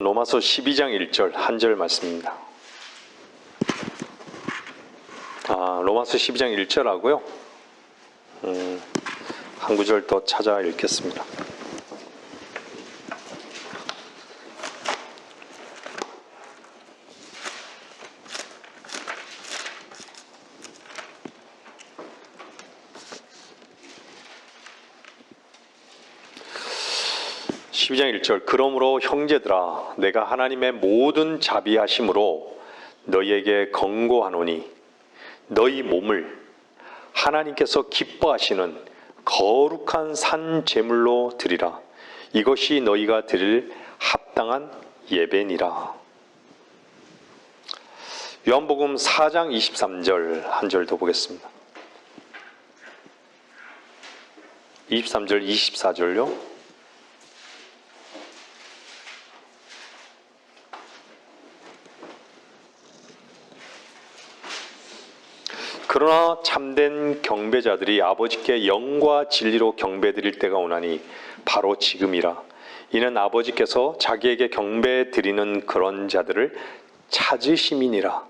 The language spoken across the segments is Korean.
로마서 12장 1절 한 절 말씀입니다. 로마서 12장 1절하고요. 한 구절 더 찾아 읽겠습니다. (12장 1절) 그러므로 형제들아 내가 하나님의 모든 자비하심으로 너희에게 권고하노니 너희 몸을 하나님께서 기뻐하시는 거룩한 산 제물로 드리라. 이것이 너희가 드릴 합당한 예배니라. 요한복음 4장 23절 한 절 더 보겠습니다. 23절 24절요. 그러나 참된 경배자들이 아버지께 영과 진리로 경배드릴 때가 오나니 바로 지금이라. 이는 아버지께서 자기에게 경배드리는 그런 자들을 찾으심이니라.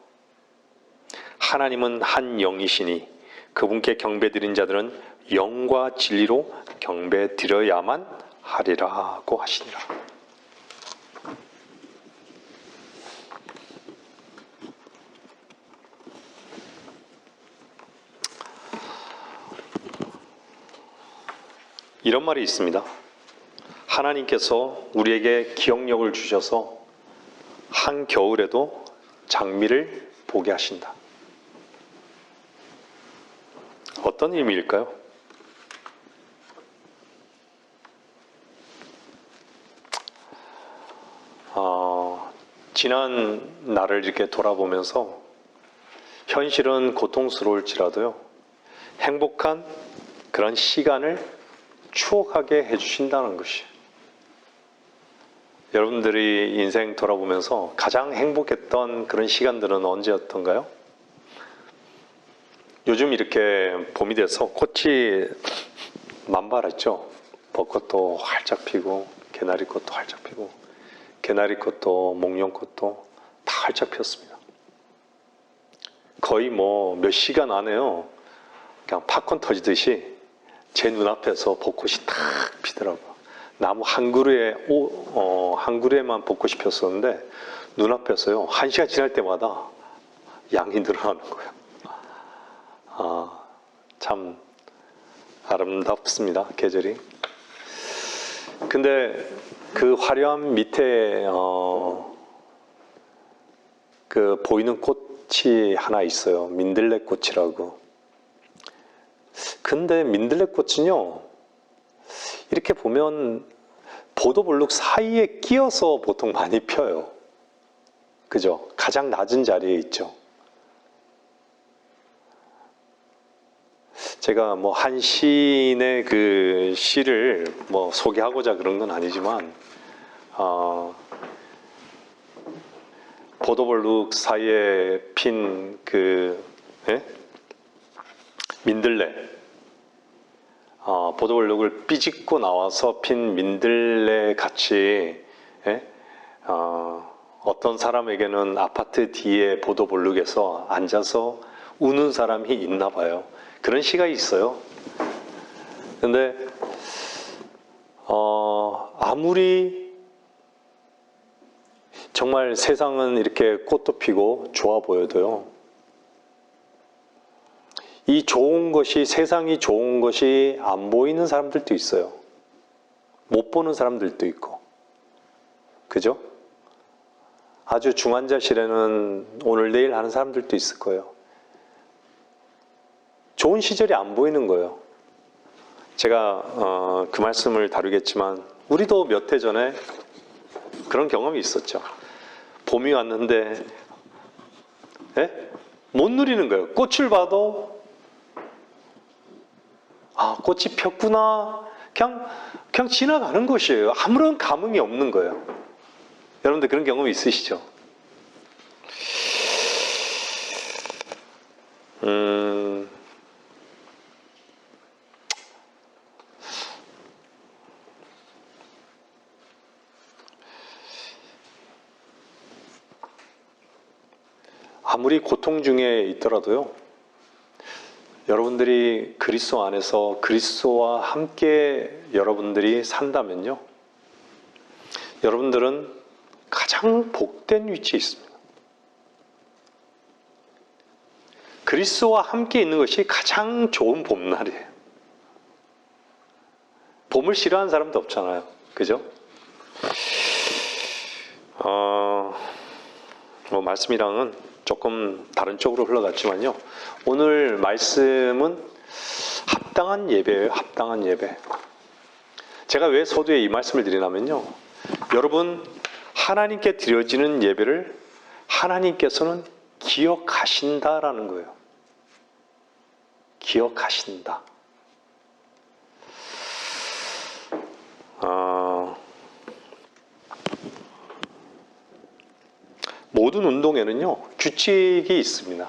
하나님은 한 영이시니 그분께 경배드린 자들은 영과 진리로 경배드려야만 하리라고 하시니라. 이런 말이 있습니다. 하나님께서 우리에게 기억력을 주셔서 한겨울에도 장미를 보게 하신다. 어떤 의미일까요? 지난 날을 이렇게 돌아보면서 현실은 고통스러울지라도요, 행복한 그런 시간을 추억하게 해주신다는 것이, 여러분들이 인생 돌아보면서 가장 행복했던 그런 시간들은 언제였던가요? 요즘 이렇게 봄이 돼서 꽃이 만발했죠. 벚꽃도 활짝 피고 개나리꽃도 활짝 피고 개나리꽃도 목련꽃도 다 활짝 피었습니다. 거의 뭐 몇 시간 안에요, 그냥 팝콘 터지듯이 제 눈앞에서 벚꽃이 탁 피더라고요. 나무 한 그루에만 벚꽃이 폈었는데 눈앞에서요, 1시간 지날 때마다 양이 늘어나는 거예요. 참 아름답습니다, 계절이. 근데 그 화려한 밑에 그 보이는 꽃이 하나 있어요. 민들레꽃이라고. 근데 민들레꽃은요, 이렇게 보면 보도블록 사이에 끼어서 보통 많이 펴요. 그죠? 가장 낮은 자리에 있죠. 제가 뭐 한 시인의 그 시를 뭐 소개하고자 그런 건 아니지만, 보도블록 사이에 핀 그 민들레, 보도블록을 삐집고 나와서 핀 민들레 같이, 어떤 사람에게는 아파트 뒤에 보도블록에서 앉아서 우는 사람이 있나 봐요. 그런 시가 있어요. 근데 아무리 정말 세상은 이렇게 꽃도 피고 좋아 보여도요, 이 좋은 것이, 세상이 좋은 것이 안 보이는 사람들도 있어요. 못 보는 사람들도 있고. 그죠? 아주 중환자실에는 오늘 내일 하는 사람들도 있을 거예요. 좋은 시절이 안 보이는 거예요. 제가 그 말씀을 다루겠지만 우리도 몇 해 전에 그런 경험이 있었죠. 봄이 왔는데 못 누리는 거예요. 꽃을 봐도 꽃이 폈구나, 그냥 지나가는 것이에요. 아무런 감흥이 없는 거예요. 여러분들 그런 경험이 있으시죠? 아무리 고통 중에 있더라도요, 여러분들이 그리스도 안에서 그리스도와 함께 여러분들이 산다면요, 여러분들은 가장 복된 위치에 있습니다. 그리스도와 함께 있는 것이 가장 좋은 봄날이에요. 봄을 싫어하는 사람도 없잖아요. 그죠? 말씀이랑은 조금 다른 쪽으로 흘러갔지만요. 오늘 말씀은 합당한 예배예요. 합당한 예배. 제가 왜 서두에 이 말씀을 드리냐면요. 여러분, 하나님께 드려지는 예배를 하나님께서는 기억하신다라는 거예요. 기억하신다. 모든 운동에는요, 규칙이 있습니다.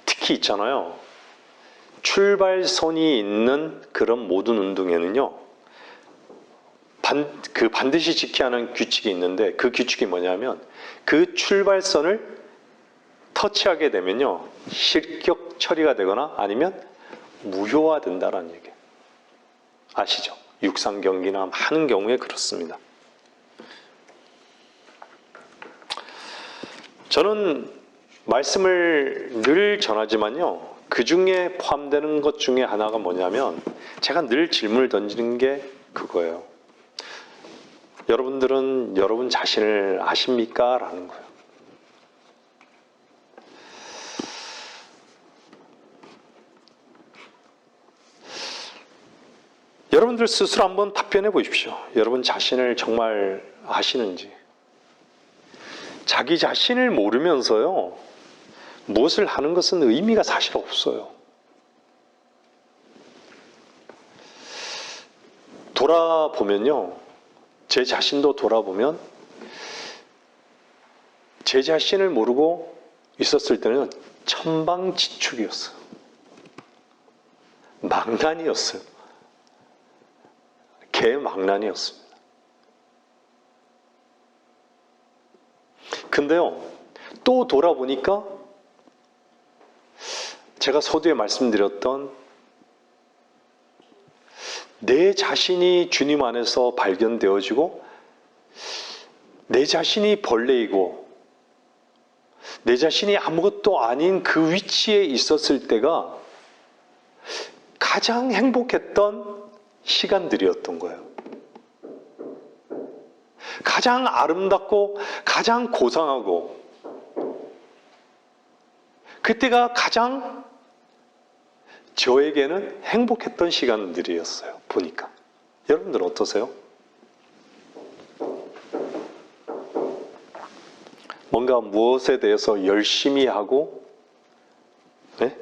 특히 있잖아요. 출발선이 있는 그런 모든 운동에는요, 반드시 지켜야 하는 규칙이 있는데, 그 규칙이 뭐냐면, 그 출발선을 터치하게 되면요, 실격 처리가 되거나 아니면 무효화된다라는 얘기예요. 아시죠? 육상 경기나 많은 경우에 그렇습니다. 저는 말씀을 늘 전하지만요, 그 중에 포함되는 것 중에 하나가 뭐냐면, 제가 늘 질문을 던지는 게 그거예요. 여러분들은 여러분 자신을 아십니까? 라는 거예요. 여러분들 스스로 한번 답변해 보십시오. 여러분 자신을 정말 아시는지. 자기 자신을 모르면서요, 무엇을 하는 것은 의미가 사실 없어요. 돌아보면요, 제 자신도 돌아보면 제 자신을 모르고 있었을 때는 천방지축이었어요. 망난이었어요. 개망난이었습니다. 근데요, 또 돌아보니까 제가 서두에 말씀드렸던 내 자신이 주님 안에서 발견되어지고 내 자신이 벌레이고 내 자신이 아무것도 아닌 그 위치에 있었을 때가 가장 행복했던 시간들이었던 거예요. 가장 아름답고 가장 고상하고 그때가 가장 저에게는 행복했던 시간들이었어요. 보니까. 여러분들은 어떠세요? 뭔가 무엇에 대해서 열심히 하고 네?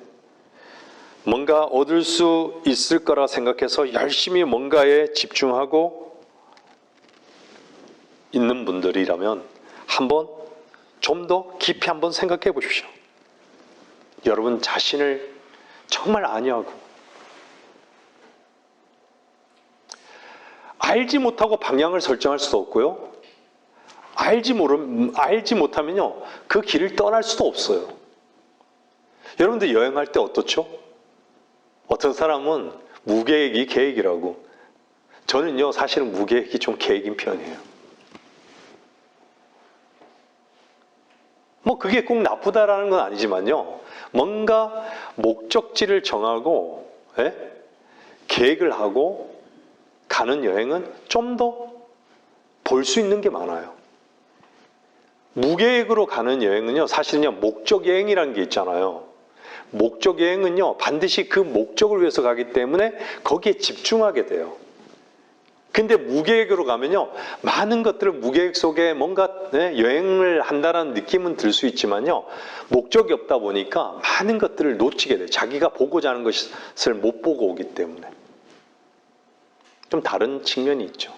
뭔가 얻을 수 있을 거라 생각해서 열심히 뭔가에 집중하고 있는 분들이라면 한번 좀 더 깊이 한번 생각해 보십시오. 여러분 자신을 정말 아니하고 알지 못하고 방향을 설정할 수도 없고요. 알지 못하면요, 그 길을 떠날 수도 없어요. 여러분들 여행할 때 어떻죠? 어떤 사람은 무계획이 계획이라고. 저는요, 사실은 무계획이 좀 계획인 편이에요. 뭐 그게 꼭 나쁘다라는 건 아니지만요, 뭔가 목적지를 정하고 계획을 하고 가는 여행은 좀 더 볼 수 있는 게 많아요. 무계획으로 가는 여행은요, 사실은요, 목적 여행이라는 게 있잖아요. 목적 여행은요, 반드시 그 목적을 위해서 가기 때문에 거기에 집중하게 돼요. 근데 무계획으로 가면요, 많은 것들을 무계획 속에 뭔가 여행을 한다는 느낌은 들 수 있지만요, 목적이 없다 보니까 많은 것들을 놓치게 돼요. 자기가 보고자 하는 것을 못 보고 오기 때문에. 좀 다른 측면이 있죠.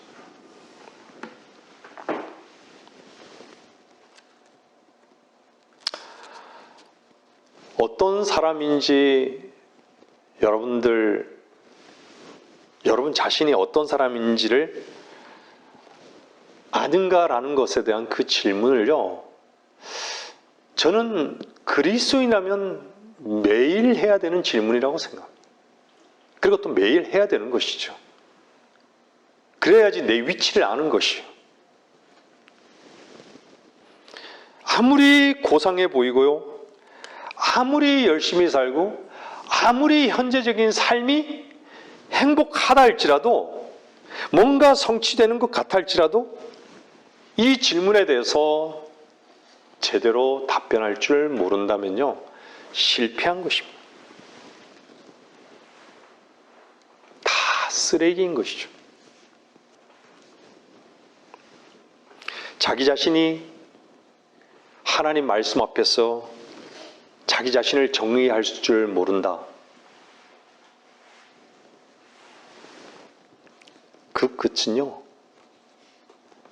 어떤 사람인지 여러분 자신이 어떤 사람인지를 아는가라는 것에 대한 그 질문을요, 저는 그리스도인이라면 매일 해야 되는 질문이라고 생각합니다. 그리고 또 매일 해야 되는 것이죠. 그래야지 내 위치를 아는 것이요. 아무리 고상해 보이고요, 아무리 열심히 살고, 아무리 현재적인 삶이 행복하다 할지라도, 뭔가 성취되는 것 같아 할지라도 이 질문에 대해서 제대로 답변할 줄 모른다면요, 실패한 것입니다. 다 쓰레기인 것이죠. 자기 자신이 하나님 말씀 앞에서 자기 자신을 정의할 줄 모른다. 그 끝은요,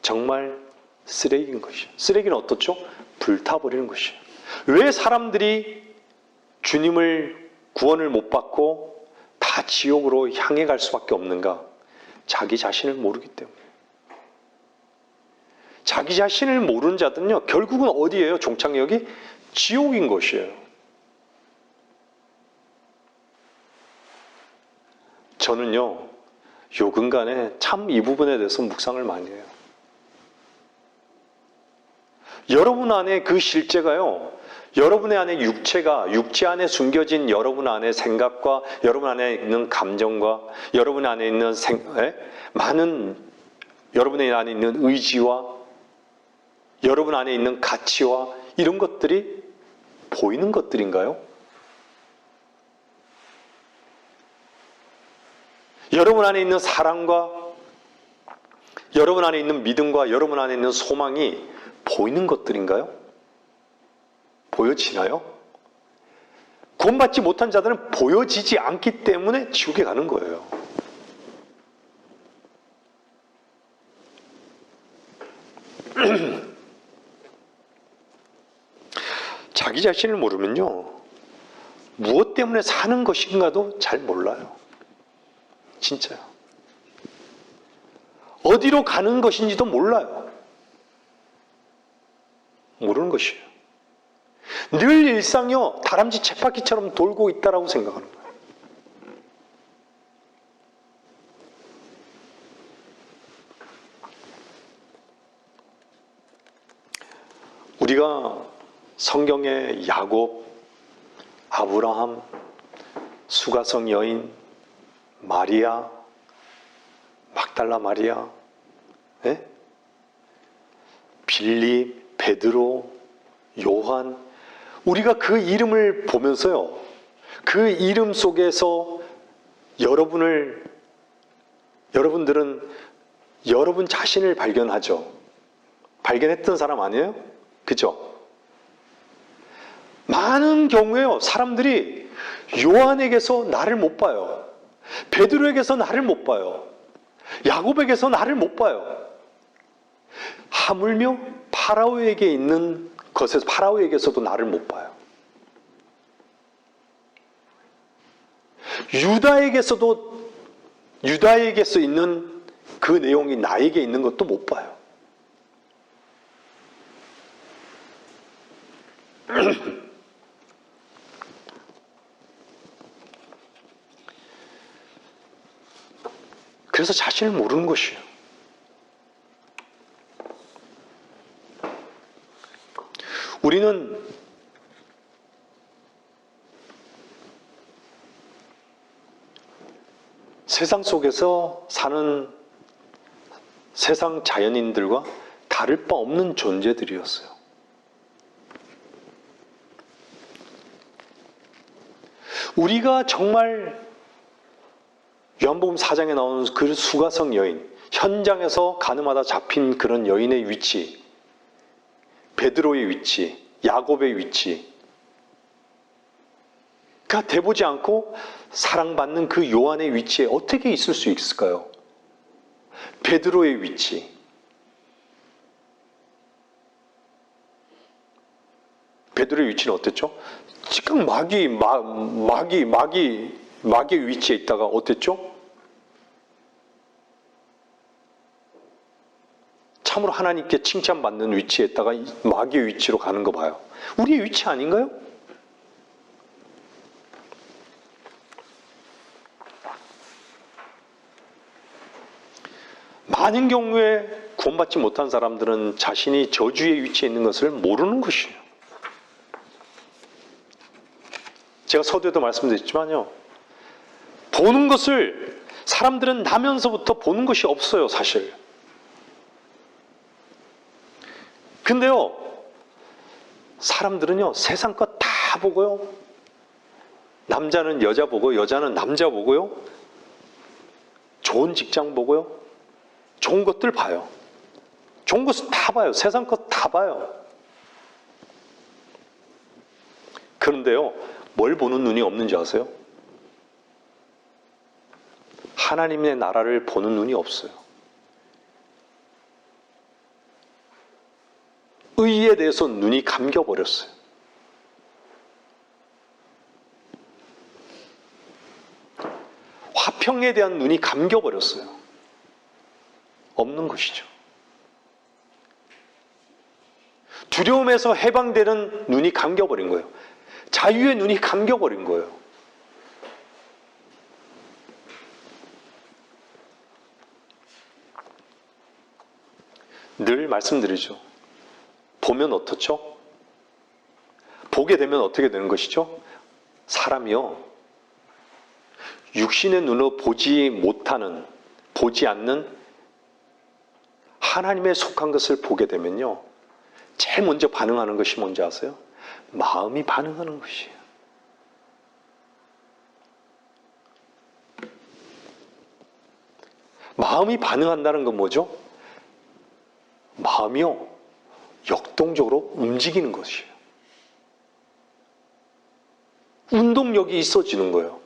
정말 쓰레기인 것이에요. 쓰레기는 어떻죠? 불타버리는 것이에요. 왜 사람들이 주님을 구원을 못 받고 다 지옥으로 향해 갈 수밖에 없는가? 자기 자신을 모르기 때문에. 자기 자신을 모르는 자들은요, 결국은 어디예요? 종착역이 지옥인 것이에요. 저는요, 요 근간에 참 이 부분에 대해서 묵상을 많이 해요. 여러분 안에 그 실제가요, 여러분의 안에 육체가, 육체 안에 숨겨진 여러분 안에 생각과 여러분 안에 있는 감정과 여러분 안에 있는 많은 여러분의 안에 있는 의지와 여러분 안에 있는 가치와 이런 것들이 보이는 것들인가요? 여러분 안에 있는 사랑과 여러분 안에 있는 믿음과 여러분 안에 있는 소망이 보이는 것들인가요? 보여지나요? 구원받지 못한 자들은 보여지지 않기 때문에 지옥에 가는 거예요. 자기 자신을 모르면요, 무엇 때문에 사는 것인가도 잘 몰라요. 진짜요. 어디로 가는 것인지도 몰라요. 모르는 것이에요. 늘 일상이요, 다람쥐 쳇바퀴처럼 돌고 있다라고 생각하는 거예요. 우리가 성경의 야곱, 아브라함, 수가성 여인, 마리아, 막달라 마리아, 빌립, 베드로, 요한, 우리가 그 이름을 보면서요, 그 이름 속에서 여러분들은 여러분 자신을 발견하죠. 발견했던 사람 아니에요? 그죠? 많은 경우에요, 사람들이 요한에게서 나를 못 봐요. 베드로에게서 나를 못 봐요. 야곱에게서 나를 못 봐요. 하물며 파라오에게 있는 것에서 파라오에게서도 나를 못 봐요. 유다에게서 있는 그 내용이 나에게 있는 것도 못 봐요. 그래서 자신을 모르는 것이에요. 우리는 세상 속에서 사는 세상 자연인들과 다를 바 없는 존재들이었어요. 우리가 정말 요한복음 4장에 나오는 그 수가성 여인, 현장에서 가늠하다 잡힌 그런 여인의 위치, 베드로의 위치, 야곱의 위치가 돼보지 않고 사랑받는 그 요한의 위치에 어떻게 있을 수 있을까요? 베드로의 위치, 베드로의 위치는 어땠죠? 지금 마귀의 위치에 있다가 어땠죠? 참으로 하나님께 칭찬받는 위치에다가 마귀의 위치로 가는 거 봐요. 우리의 위치 아닌가요? 많은 경우에 구원받지 못한 사람들은 자신이 저주의 위치에 있는 것을 모르는 것이에요. 제가 서두에도 말씀드렸지만요. 보는 것을 사람들은 나면서부터 보는 것이 없어요, 사실. 근데요, 사람들은요, 세상 것 다 보고요. 남자는 여자 보고, 여자는 남자 보고요. 좋은 직장 보고요. 좋은 것들 봐요. 좋은 것은 다 봐요. 세상 것 다 봐요. 그런데요, 뭘 보는 눈이 없는지 아세요? 하나님의 나라를 보는 눈이 없어요. 의에 대해서 눈이 감겨버렸어요. 화평에 대한 눈이 감겨버렸어요. 없는 것이죠. 두려움에서 해방되는 눈이 감겨버린 거예요. 자유의 눈이 감겨버린 거예요. 늘 말씀드리죠. 보면 어떻죠? 보게 되면 어떻게 되는 것이죠? 사람이요, 육신의 눈으로 보지 못하는, 보지 않는 하나님에 속한 것을 보게 되면요, 제일 먼저 반응하는 것이 뭔지 아세요? 마음이 반응하는 것이에요. 마음이 반응한다는 건 뭐죠? 마음이요, 역동적으로 움직이는 것이에요. 운동력이 있어지는 거예요.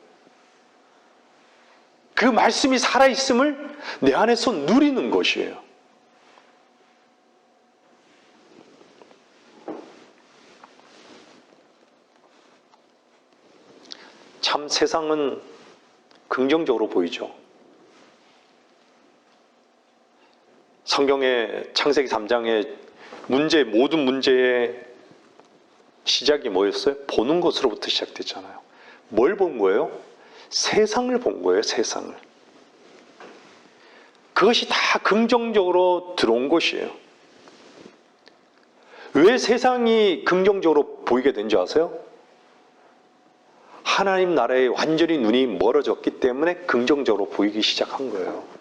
그 말씀이 살아있음을 내 안에서 누리는 것이에요. 참 세상은 긍정적으로 보이죠. 성경의 창세기 3장의 모든 문제의 시작이 뭐였어요? 보는 것으로부터 시작됐잖아요. 뭘 본 거예요? 세상을 본 거예요, 세상을. 그것이 다 긍정적으로 들어온 것이에요. 왜 세상이 긍정적으로 보이게 된지 아세요? 하나님 나라에 완전히 눈이 멀어졌기 때문에 긍정적으로 보이기 시작한 거예요.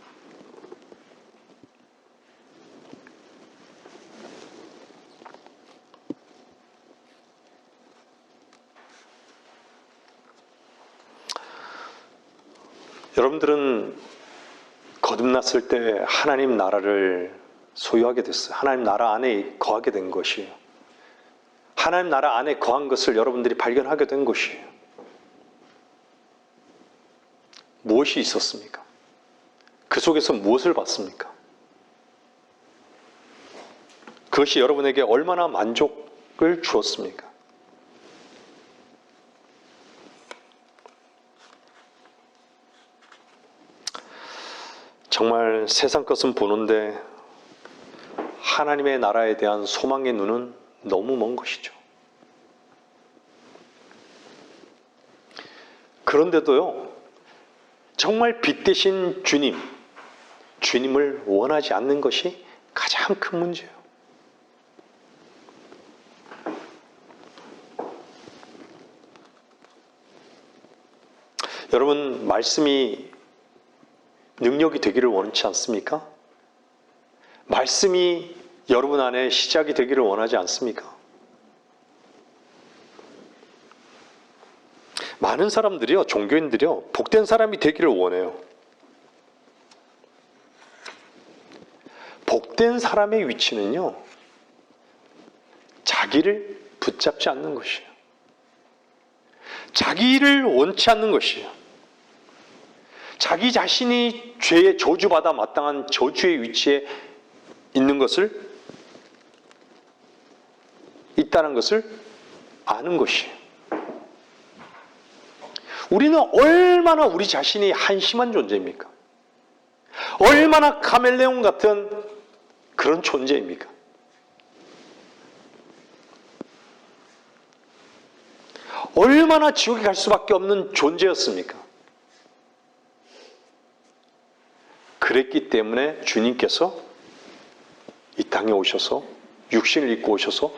여러분들은 거듭났을 때 하나님 나라를 소유하게 됐어요. 하나님 나라 안에 거하게 된 것이에요. 하나님 나라 안에 거한 것을 여러분들이 발견하게 된 것이에요. 무엇이 있었습니까? 그 속에서 무엇을 봤습니까? 그것이 여러분에게 얼마나 만족을 주었습니까? 정말 세상 것은 보는데 하나님의 나라에 대한 소망의 눈은 너무 먼 것이죠. 그런데도요, 정말 빛 대신 주님을 원하지 않는 것이 가장 큰 문제예요. 여러분, 말씀이 능력이 되기를 원치 않습니까? 말씀이 여러분 안에 시작이 되기를 원하지 않습니까? 많은 사람들이요, 종교인들이요, 복된 사람이 되기를 원해요. 복된 사람의 위치는요, 자기를 붙잡지 않는 것이에요. 자기를 원치 않는 것이에요. 자기 자신이 죄에 저주받아 마땅한 저주의 위치에 있는 것을, 있다는 것을 아는 것이에요. 우리는 얼마나 우리 자신이 한심한 존재입니까? 얼마나 카멜레온 같은 그런 존재입니까? 얼마나 지옥에 갈 수밖에 없는 존재였습니까? 그랬기 때문에 주님께서 이 땅에 오셔서 육신을 입고 오셔서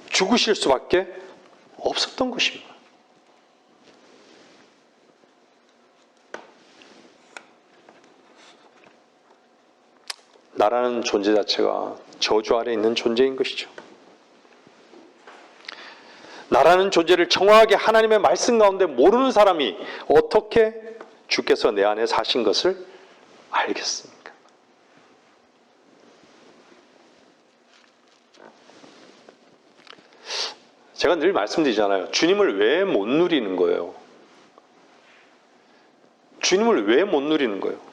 죽으실 수밖에 없었던 것입니다. 나라는 존재 자체가 저주 아래 있는 존재인 것이죠. 나라는 존재를 정확하게 하나님의 말씀 가운데 모르는 사람이 어떻게 주께서 내 안에 사신 것을 알겠습니까? 제가 늘 말씀드리잖아요. 주님을 왜 못 누리는 거예요? 주님을 왜 못 누리는 거예요?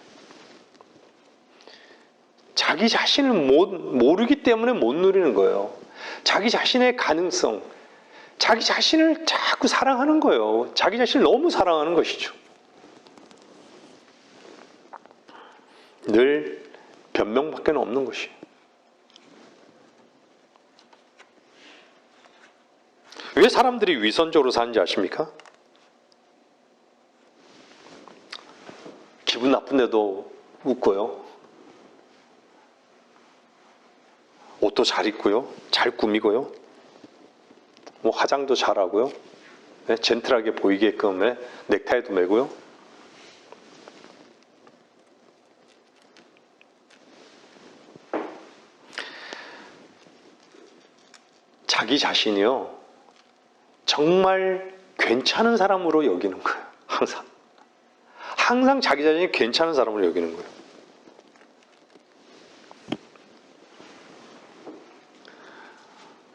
자기 자신을 모르기 때문에 못 누리는 거예요. 자기 자신의 가능성, 자기 자신을 자꾸 사랑하는 거예요. 자기 자신을 너무 사랑하는 것이죠. 늘 변명밖에 없는 것이에요. 왜 사람들이 위선적으로 사는지 아십니까? 기분 나쁜데도 웃고요. 옷도 잘 입고요. 잘 꾸미고요. 뭐 화장도 잘하고요. 네, 젠틀하게 보이게끔 넥타이도 매고요. 자기 자신이요. 정말 괜찮은 사람으로 여기는 거예요. 항상. 항상 자기 자신이 괜찮은 사람으로 여기는 거예요.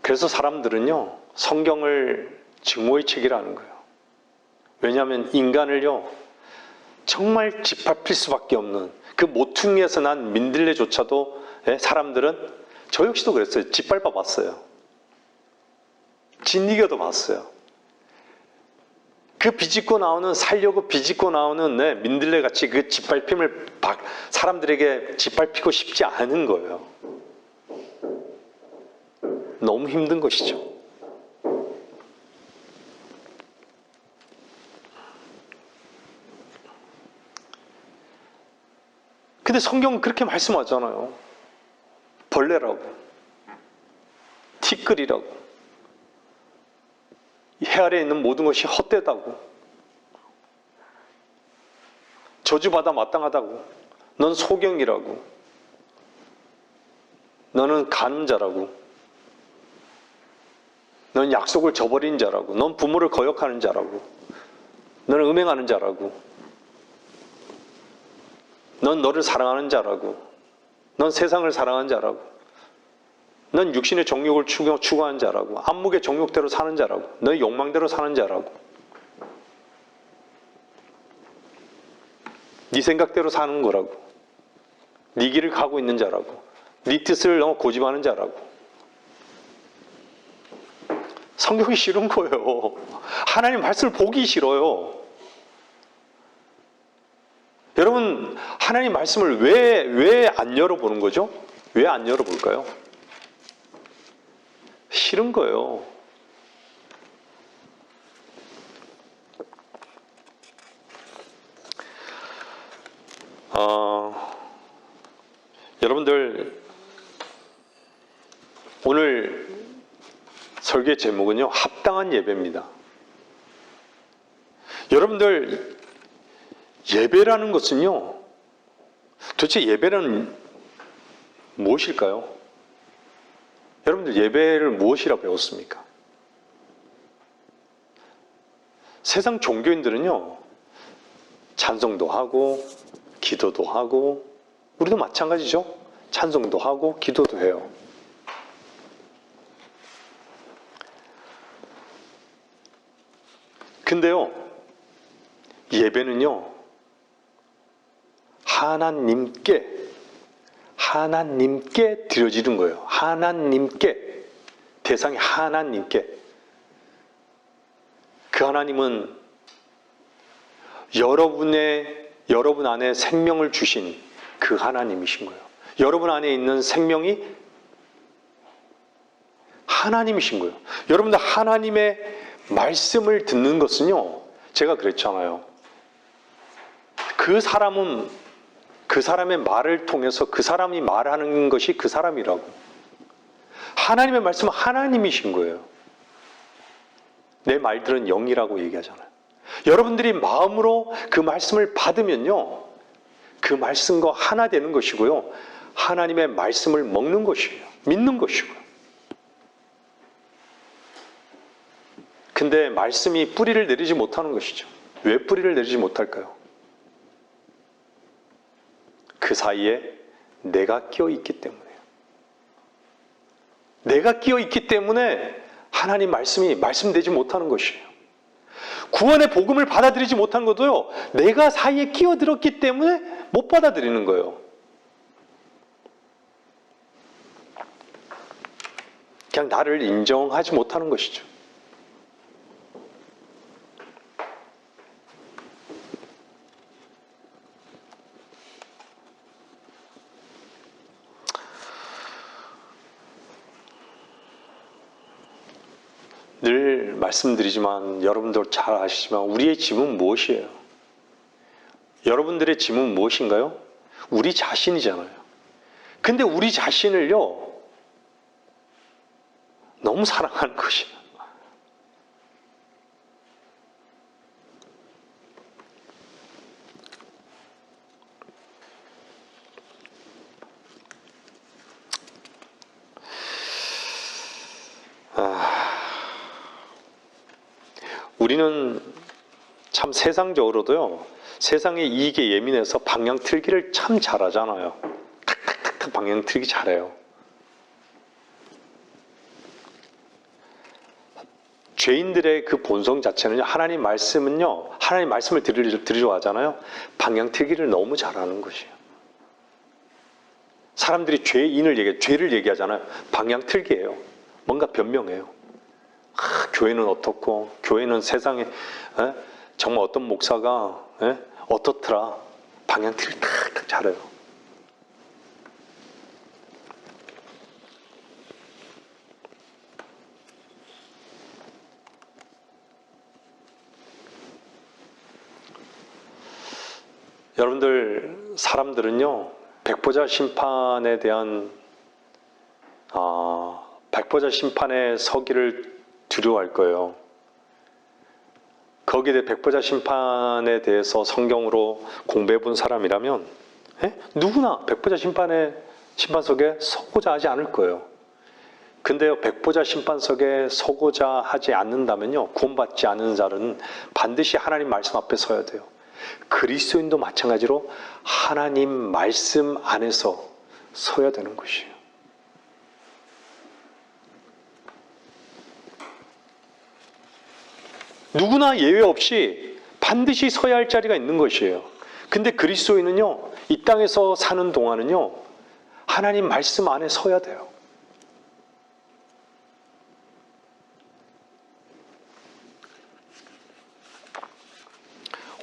그래서 사람들은요, 성경을 증오의 책이라는 거예요. 왜냐하면 인간을요, 정말 짓밟힐 수밖에 없는 그 모퉁이에서 난 민들레조차도 사람들은, 저 역시도 그랬어요. 짓밟아 봤어요. 짓이겨도 봤어요. 그 비집고 나오는, 살려고 비집고 나오는 민들레같이 그 짓밟힘을 사람들에게 짓밟히고 싶지 않은 거예요. 너무 힘든 것이죠. 근데 성경은 그렇게 말씀하잖아요. 벌레라고, 티끌이라고, 해 아래에 있는 모든 것이 헛되다고, 저주받아 마땅하다고, 넌 소경이라고, 너는 간음자라고, 넌 약속을 저버린 자라고, 넌 부모를 거역하는 자라고, 너는 음행하는 자라고, 넌 너를 사랑하는 자라고, 넌 세상을 사랑하는 자라고, 넌 육신의 정욕을 추구하는 자라고, 안목의 정욕대로 사는 자라고, 너의 욕망대로 사는 자라고, 네 생각대로 사는 거라고, 네 길을 가고 있는 자라고, 네 뜻을 너무 고집하는 자라고. 성경이 싫은 거예요. 하나님 말씀을 보기 싫어요. 여러분, 하나님 말씀을 왜 안 열어보는 거죠? 왜 안 열어볼까요? 싫은 거예요. 여러분들, 오늘 설교의 제목은요, 합당한 예배입니다. 여러분들, 예배라는 것은요, 도대체 예배는 무엇일까요? 여러분들, 예배를 무엇이라 배웠습니까? 세상 종교인들은요, 찬송도 하고, 기도도 하고, 우리도 마찬가지죠. 찬송도 하고, 기도도 해요. 근데요, 예배는요, 하나님께 드려지는 거예요. 하나님께, 대상이 하나님께. 그 하나님은 여러분 안에 생명을 주신 그 하나님이신 거예요. 여러분 안에 있는 생명이 하나님이신 거예요. 여러분들 하나님의 말씀을 듣는 것은요, 제가 그랬잖아요. 그 사람은 그 사람의 말을 통해서 그 사람이 말하는 것이 그 사람이라고. 하나님의 말씀은 하나님이신 거예요. 내 말들은 영이라고 얘기하잖아요. 여러분들이 마음으로 그 말씀을 받으면요, 그 말씀과 하나 되는 것이고요, 하나님의 말씀을 먹는 것이에요. 믿는 것이고요. 근데 말씀이 뿌리를 내리지 못하는 것이죠. 왜 뿌리를 내리지 못할까요? 그 사이에 내가 끼어 있기 때문에요. 내가 끼어 있기 때문에 하나님 말씀이 말씀되지 못하는 것이에요. 구원의 복음을 받아들이지 못한 것도요, 내가 사이에 끼어들었기 때문에 못 받아들이는 거예요. 그냥 나를 인정하지 못하는 것이죠. 늘 말씀드리지만 여러분들 잘 아시지만 우리의 짐은 무엇이에요? 여러분들의 짐은 무엇인가요? 우리 자신이잖아요. 근데 우리 자신을요, 너무 사랑하는 것이에요. 우리는 참 세상적으로도요, 세상의 이익에 예민해서 방향 틀기를 참 잘하잖아요. 탁탁탁탁 방향 틀기 잘해요. 죄인들의 그 본성 자체는요, 하나님 말씀은요, 하나님 말씀을 들으려 하잖아요. 방향 틀기를 너무 잘하는 것이에요. 사람들이 죄를 얘기하잖아요. 방향 틀기예요. 뭔가 변명해요. 교회는 어떻고, 교회는 세상에 정말 어떤 목사가 어떻더라. 방향 틀기 탁탁 잘해요. 여러분들, 사람들은요, 백보자 심판에 대한 백보자 심판에 서기를 두려워할 거예요. 거기에 대해 백보자 심판에 대해서 성경으로 공부해 본 사람이라면 누구나 백보자 심판석에 서고자 하지 않을 거예요. 근데 백보자 심판석에 서고자 하지 않는다면요, 구원받지 않는 자는 반드시 하나님 말씀 앞에 서야 돼요. 그리스도인도 마찬가지로 하나님 말씀 안에서 서야 되는 것이에요. 누구나 예외 없이 반드시 서야 할 자리가 있는 것이에요. 근데 그리스도인은요, 이 땅에서 사는 동안은요, 하나님 말씀 안에 서야 돼요.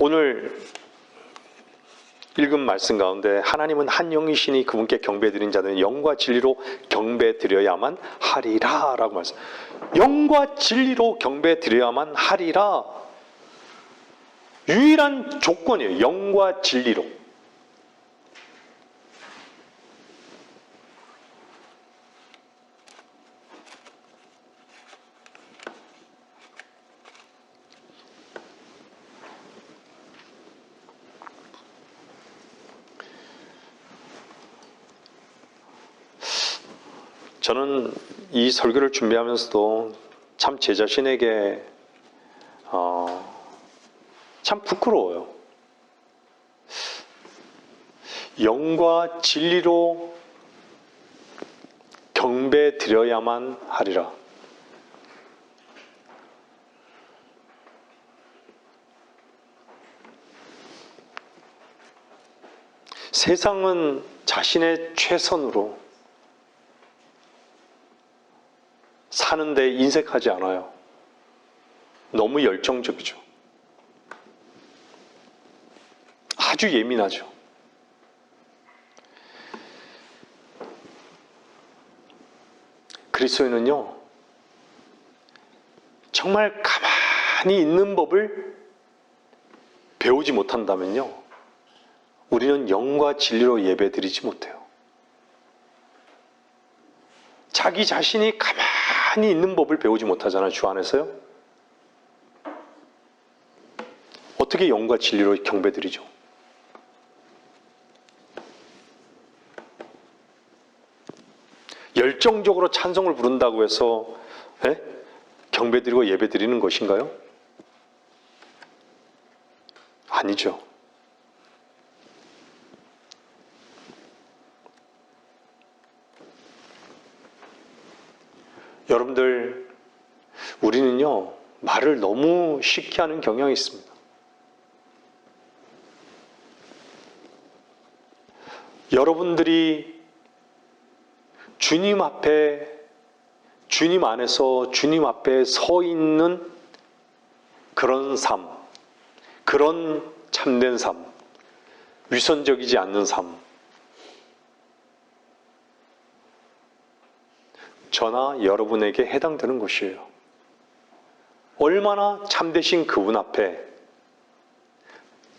오늘 읽은 말씀 가운데 하나님은 한 영이시니 그분께 경배드린 자들은 영과 진리로 경배드려야만 하리라 라고 말씀. 영과 진리로 경배드려야만 하리라. 유일한 조건이에요. 영과 진리로. 저는 이 설교를 준비하면서도 참 제 자신에게 참 부끄러워요. 영과 진리로 경배 드려야만 하리라. 세상은 자신의 최선으로 사는데 인색하지 않아요. 너무 열정적이죠. 아주 예민하죠. 그리스도인은요, 정말 가만히 있는 법을 배우지 못한다면요, 우리는 영과 진리로 예배드리지 못해요. 자기 자신이 가만히 있는 법을 배우지 못하잖아요, 주 안에서요. 어떻게 영과 진리로 경배드리죠? 열정적으로 찬송을 부른다고 해서 경배드리고 예배드리는 것인가요? 아니죠. 여러분들, 우리는요, 말을 너무 쉽게 하는 경향이 있습니다. 여러분들이 주님 앞에, 주님 안에서 주님 앞에 서 있는 그런 삶, 그런 참된 삶, 위선적이지 않는 삶, 저나 여러분에게 해당되는 것이에요. 얼마나 참되신 그분 앞에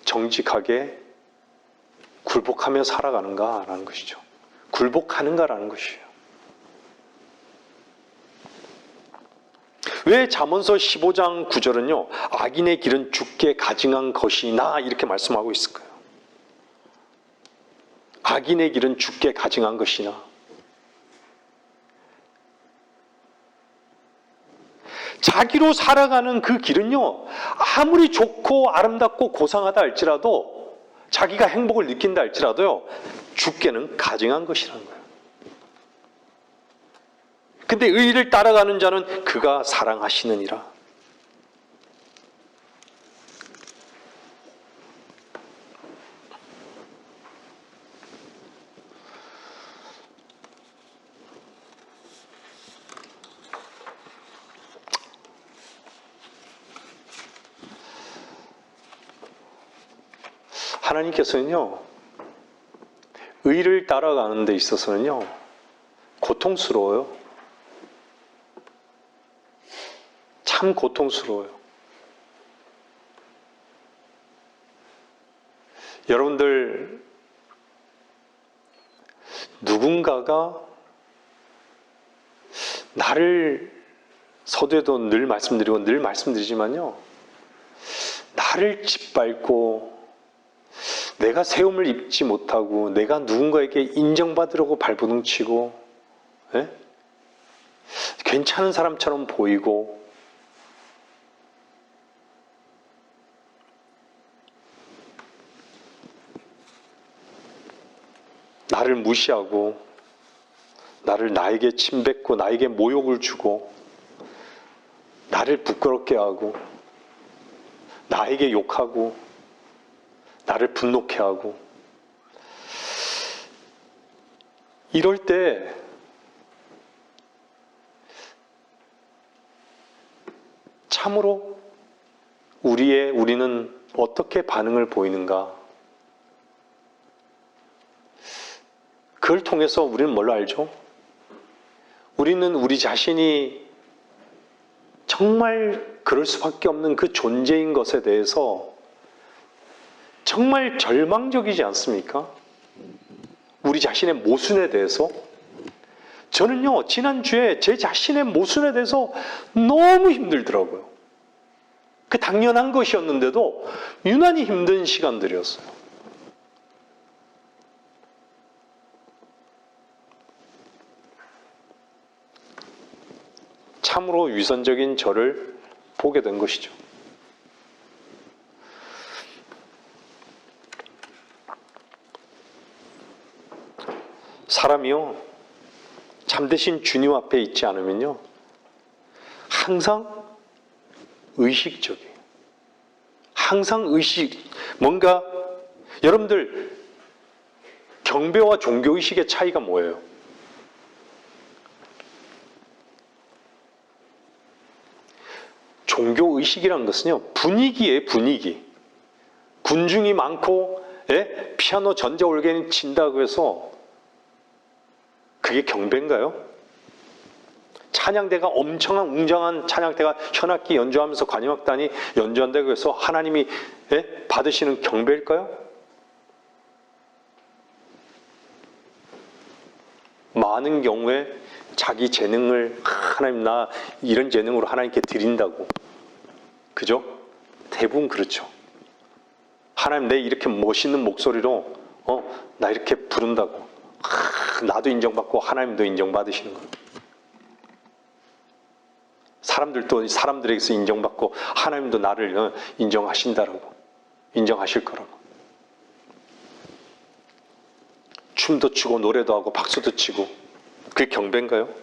정직하게 굴복하며 살아가는가라는 것이죠. 굴복하는가라는 것이에요. 왜 잠언서 15장 9절은요, 악인의 길은 죽게 가증한 것이나 이렇게 말씀하고 있을까요? 악인의 길은 죽게 가증한 것이나. 자기로 살아가는 그 길은요, 아무리 좋고 아름답고 고상하다 할지라도, 자기가 행복을 느낀다 할지라도요, 죽게는 가증한 것이라는 거예요. 근데 의를 따라가는 자는 그가 사랑하시느니라. 하나님께서는요, 의를 따라가는 데 있어서는요, 고통스러워요. 참 고통스러워요. 여러분들, 누군가가 나를, 서두에도 늘 말씀드리고 늘 말씀드리지만요, 나를 짓밟고 내가 세움을 입지 못하고 내가 누군가에게 인정받으려고 발버둥치고 괜찮은 사람처럼 보이고 나를 무시하고 나를 나에게 침뱉고 나에게 모욕을 주고 나를 부끄럽게 하고 나에게 욕하고 나를 분노케 하고 이럴 때 참으로 우리는 어떻게 반응을 보이는가? 그걸 통해서 우리는 뭘 알죠? 우리는 우리 자신이 정말 그럴 수밖에 없는 그 존재인 것에 대해서 정말 절망적이지 않습니까? 우리 자신의 모순에 대해서. 저는요, 지난주에 제 자신의 모순에 대해서 너무 힘들더라고요. 그 당연한 것이었는데도 유난히 힘든 시간들이었어요. 참으로 위선적인 저를 보게 된 것이죠. 사람이요, 참되신 주님 앞에 있지 않으면요, 항상 의식적이에요. 항상 뭔가, 여러분들, 경배와 종교의식의 차이가 뭐예요? 종교의식이라는 것은요, 분위기예요, 분위기. 군중이 많고, 피아노 전자올게는 친다고 해서 그게 경배인가요? 찬양대가 엄청난 웅장한 찬양대가 현악기 연주하면서 관현악단이 연주한다고 해서 하나님이 받으시는 경배일까요? 많은 경우에 자기 재능을 하나님 나 이런 재능으로 하나님께 드린다고. 그죠? 대부분 그렇죠. 하나님 내 이렇게 멋있는 목소리로 나 이렇게 부른다고. 나도 인정받고 하나님도 인정받으시는 거예요. 사람들도 사람들에게서 인정받고 하나님도 나를 인정하신다라고. 인정하실 거라고. 춤도 추고 노래도 하고 박수도 치고 그게 경배인가요?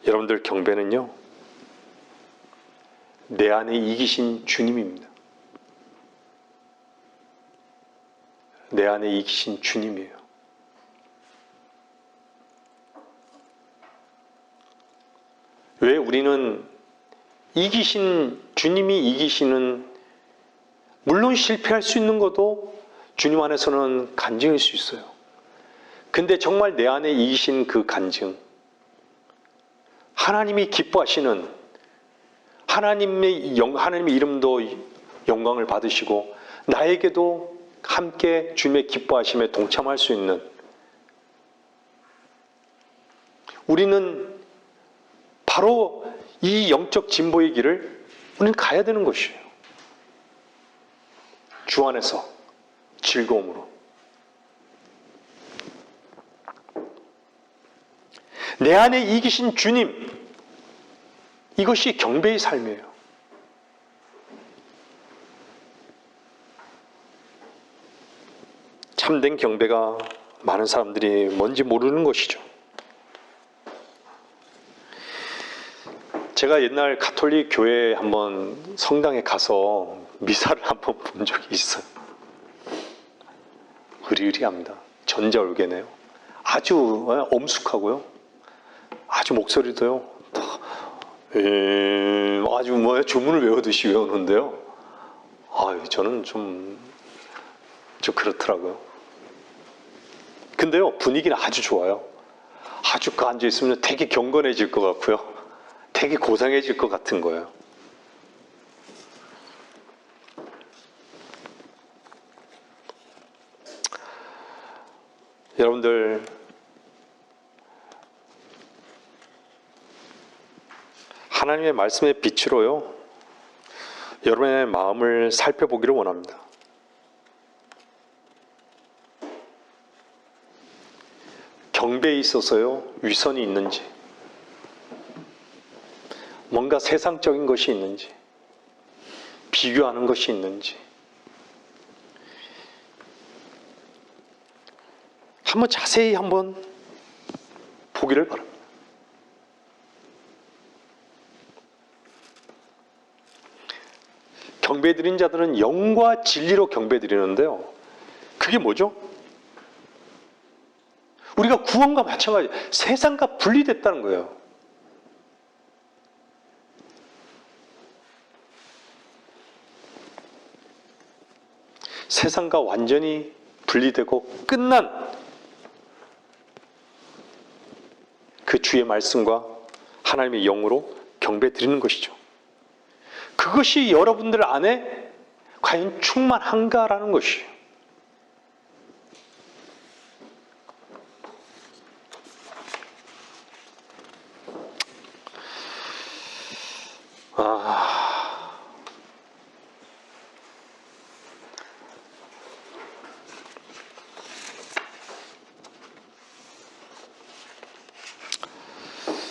여러분들 경배는요, 내 안에 이기신 주님입니다. 내 안에 이기신 주님이에요. 왜 우리는 이기신 주님이 이기시는, 물론 실패할 수 있는 것도 주님 안에서는 간증일 수 있어요. 근데 정말 내 안에 이기신 그 간증, 하나님이 기뻐하시는, 하나님의 이름도 영광을 받으시고 나에게도 함께 주님의 기뻐하심에 동참할 수 있는, 우리는 바로 이 영적 진보의 길을 우리는 가야 되는 것이에요. 주 안에서 즐거움으로. 내 안에 이기신 주님, 이것이 경배의 삶이에요. 참된 경배가 많은 사람들이 뭔지 모르는 것이죠. 제가 옛날 가톨릭 교회 한번 성당에 가서 미사를 한번 본 적이 있어요. 으리으리합니다. 전자올개네요. 아주 엄숙하고요. 아주 목소리도요. 아주 주문을 외우듯이 외우는데요. 저는 좀 그렇더라고요. 근데요, 분위기는 아주 좋아요. 아주 그 앉아있으면 되게 경건해질 것 같고요. 되게 고상해질 것 같은 거예요. 여러분들, 하나님의 말씀의 빛으로요, 여러분의 마음을 살펴보기를 원합니다. 경배에 있어서요, 위선이 있는지, 뭔가 세상적인 것이 있는지, 비교하는 것이 있는지, 한번 자세히 한번 보기를 바랍니다. 경배드린 자들은 영과 진리로 경배드리는데요. 그게 뭐죠? 우리가 구원과 마찬가지, 세상과 분리됐다는 거예요. 세상과 완전히 분리되고 끝난 그 주의 말씀과 하나님의 영으로 경배드리는 것이죠. 그것이 여러분들 안에 과연 충만한가라는 것이에요.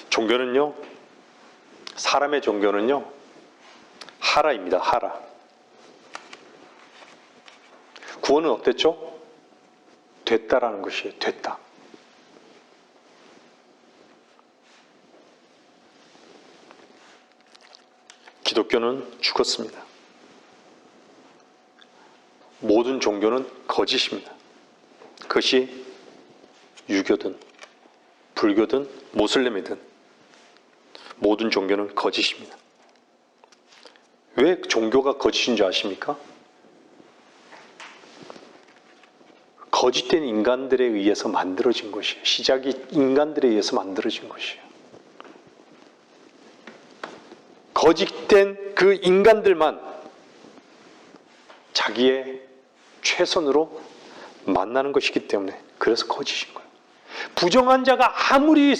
종교는요, 사람의 종교는요, 하라입니다. 하라. 구원은 어땠죠? 됐다라는 것이에요. 됐다. 기독교는 죽었습니다. 모든 종교는 거짓입니다. 그것이 유교든 불교든 모슬렘이든 모든 종교는 거짓입니다. 왜 종교가 거짓인 줄 아십니까? 거짓된 인간들에 의해서 만들어진 것이에요. 시작이 인간들에 의해서 만들어진 것이에요. 거짓된 그 인간들만 자기의 최선으로 만나는 것이기 때문에 그래서 거짓인 거예요. 부정한 자가 아무리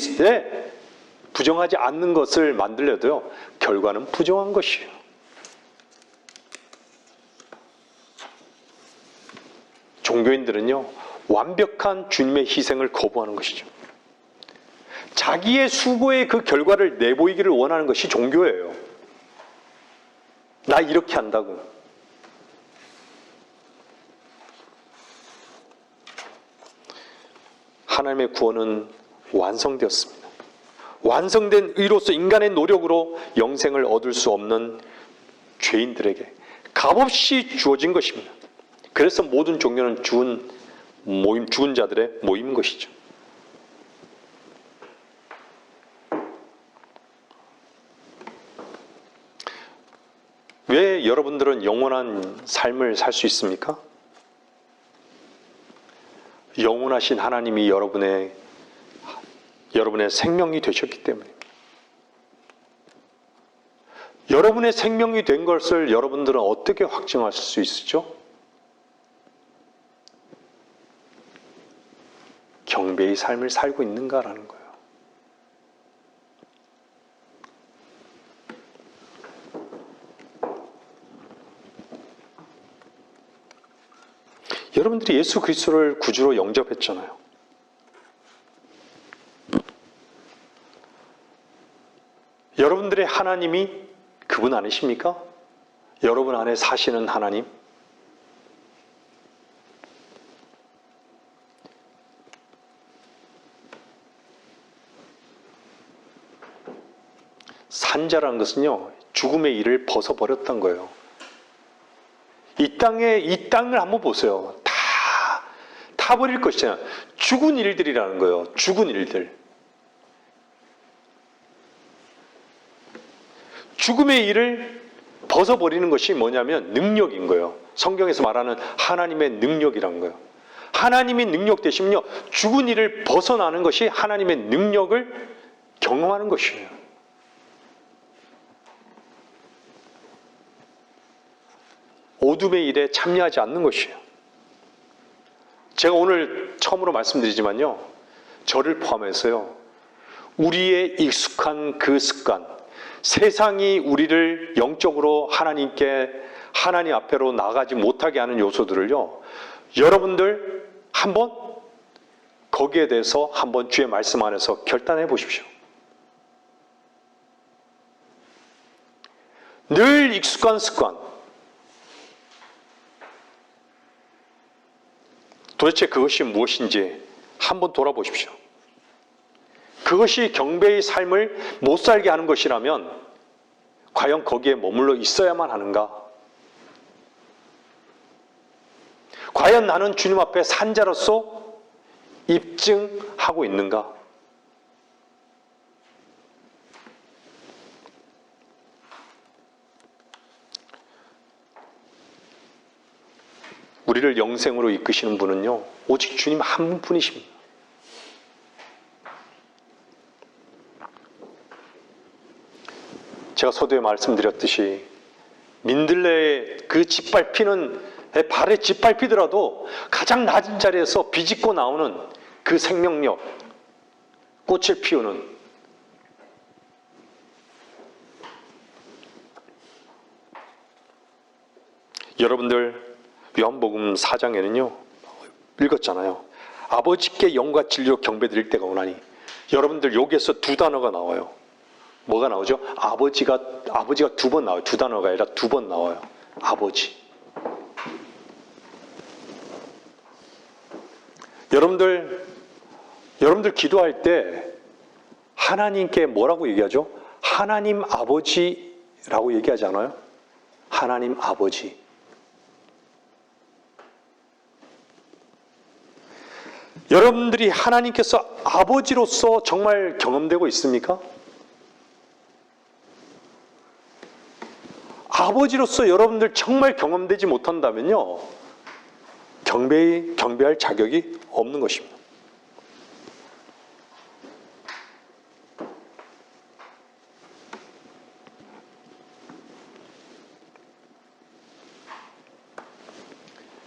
부정하지 않는 것을 만들려도요, 결과는 부정한 것이에요. 종교인들은요, 완벽한 주님의 희생을 거부하는 것이죠. 자기의 수고의 그 결과를 내보이기를 원하는 것이 종교예요. 나 이렇게 한다고. 하나님의 구원은 완성되었습니다. 완성된 의로서 인간의 노력으로 영생을 얻을 수 없는 죄인들에게 값없이 주어진 것입니다. 그래서 모든 종교는 죽은 자들의 모임인 것이죠. 왜 여러분들은 영원한 삶을 살 수 있습니까? 영원하신 하나님이 여러분의 생명이 되셨기 때문입니다. 여러분의 생명이 된 것을 여러분들은 어떻게 확증하실 수 있죠? 경배의 삶을 살고 있는가라는 거예요. 여러분들이 예수 그리스도를 구주로 영접했잖아요. 여러분들의 하나님이 그분 아니십니까? 여러분 안에 사시는 하나님. 산자라는 것은요, 죽음의 일을 벗어버렸던 거예요. 이 땅을 한번 보세요. 다 버릴 것이잖아요. 죽은 일들이라는 거예요. 죽은 일들. 죽음의 일을 벗어버리는 것이 뭐냐면 능력인 거예요. 성경에서 말하는 하나님의 능력이라는 거예요. 하나님의 능력 되시면요, 죽은 일을 벗어나는 것이 하나님의 능력을 경험하는 것이에요. 어둠의 일에 참여하지 않는 것이에요. 제가 오늘 처음으로 말씀드리지만요, 저를 포함해서요, 우리의 익숙한 그 습관, 세상이 우리를 영적으로 하나님 앞에로 나가지 못하게 하는 요소들을요, 여러분들 한번 거기에 대해서 한번 주의 말씀 안에서 결단해 보십시오. 늘 익숙한 습관, 도대체 그것이 무엇인지 한번 돌아보십시오. 그것이 경배의 삶을 못 살게 하는 것이라면 과연 거기에 머물러 있어야만 하는가? 과연 나는 주님 앞에 산자로서 입증하고 있는가? 우리를 영생으로 이끄시는 분은요, 오직 주님 한 분이십니다. 제가 서두에 말씀드렸듯이 민들레의 그 발에 짓밟히더라도 가장 낮은 자리에서 비집고 나오는 그 생명력, 꽃을 피우는, 여러분들 요한복음 4장에는요 읽었잖아요. 아버지께 영과 진리로 경배드릴 때가 오나니. 여러분들 여기에서 두 단어가 나와요. 뭐가 나오죠? 아버지가 두 번 나와요. 두 단어가 아니라 두 번 나와요. 아버지. 여러분들 기도할 때 하나님께 뭐라고 얘기하죠? 하나님 아버지라고 얘기하지 않아요? 하나님 아버지. 여러분들이 하나님께서 아버지로서 정말 경험되고 있습니까? 아버지로서 여러분들 정말 경험되지 못한다면요, 경배할 자격이 없는 것입니다.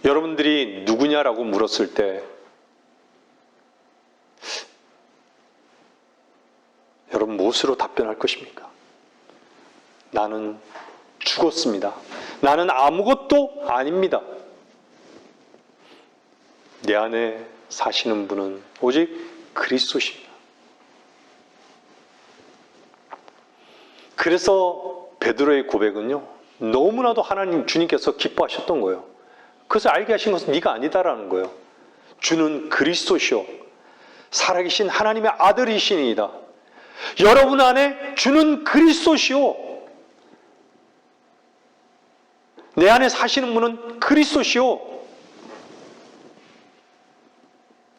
여러분들이 누구냐라고 물었을 때 여러분 무엇으로 답변할 것입니까? 나는 죽었습니다. 나는 아무것도 아닙니다. 내 안에 사시는 분은 오직 그리스도십니다. 그래서 베드로의 고백은요, 너무나도 하나님 주님께서 기뻐하셨던 거예요. 그것을 알게 하신 것은 네가 아니다라는 거예요. 주는 그리스도시요 살아계신 하나님의 아들이시니이다. 여러분 안에 주는 그리스도시요 내 안에 사시는 분은 그리스도시요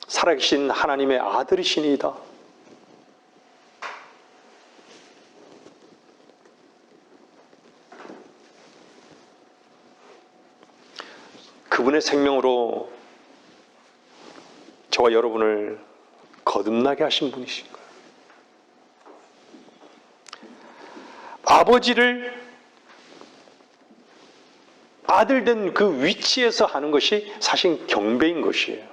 살아계신 하나님의 아들이시니이다. 그분의 생명으로 저와 여러분을 거듭나게 하신 분이신 거예요. 아버지를 아들 된 그 위치에서 하는 것이 사실 경배인 것이에요.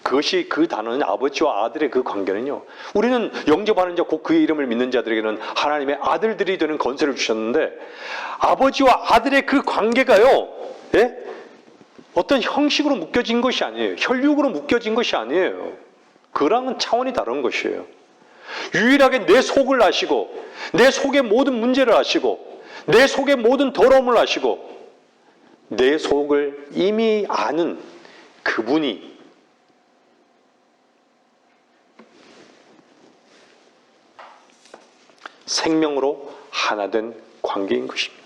그것이 그 단어는 아버지와 아들의 그 관계는요. 우리는 영접하는 자 곧 그의 이름을 믿는 자들에게는 하나님의 아들들이 되는 권세를 주셨는데 아버지와 아들의 그 관계가요. 예? 어떤 형식으로 묶여진 것이 아니에요. 혈육으로 묶여진 것이 아니에요. 그랑은 차원이 다른 것이에요. 유일하게 내 속을 아시고 내 속의 모든 문제를 아시고 내 속의 모든 더러움을 아시고 내 속을 이미 아는 그분이 생명으로 하나 된 관계인 것입니다.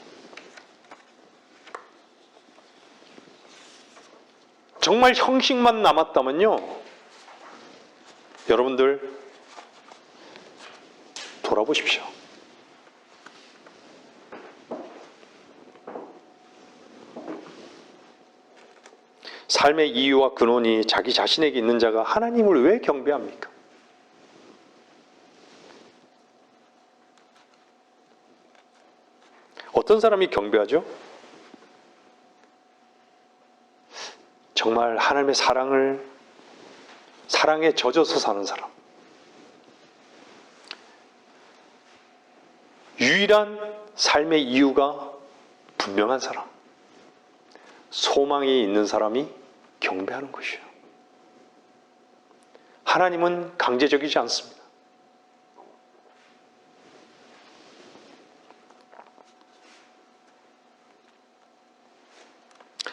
정말 형식만 남았다면요. 여러분들 돌아보십시오. 삶의 이유와 근원이 자기 자신에게 있는 자가 하나님을 왜 경배합니까? 어떤 사람이 경배하죠? 정말 하나님의 사랑에 젖어서 사는 사람. 유일한 삶의 이유가 분명한 사람. 소망이 있는 사람이 경배하는 것이에요. 하나님은 강제적이지 않습니다.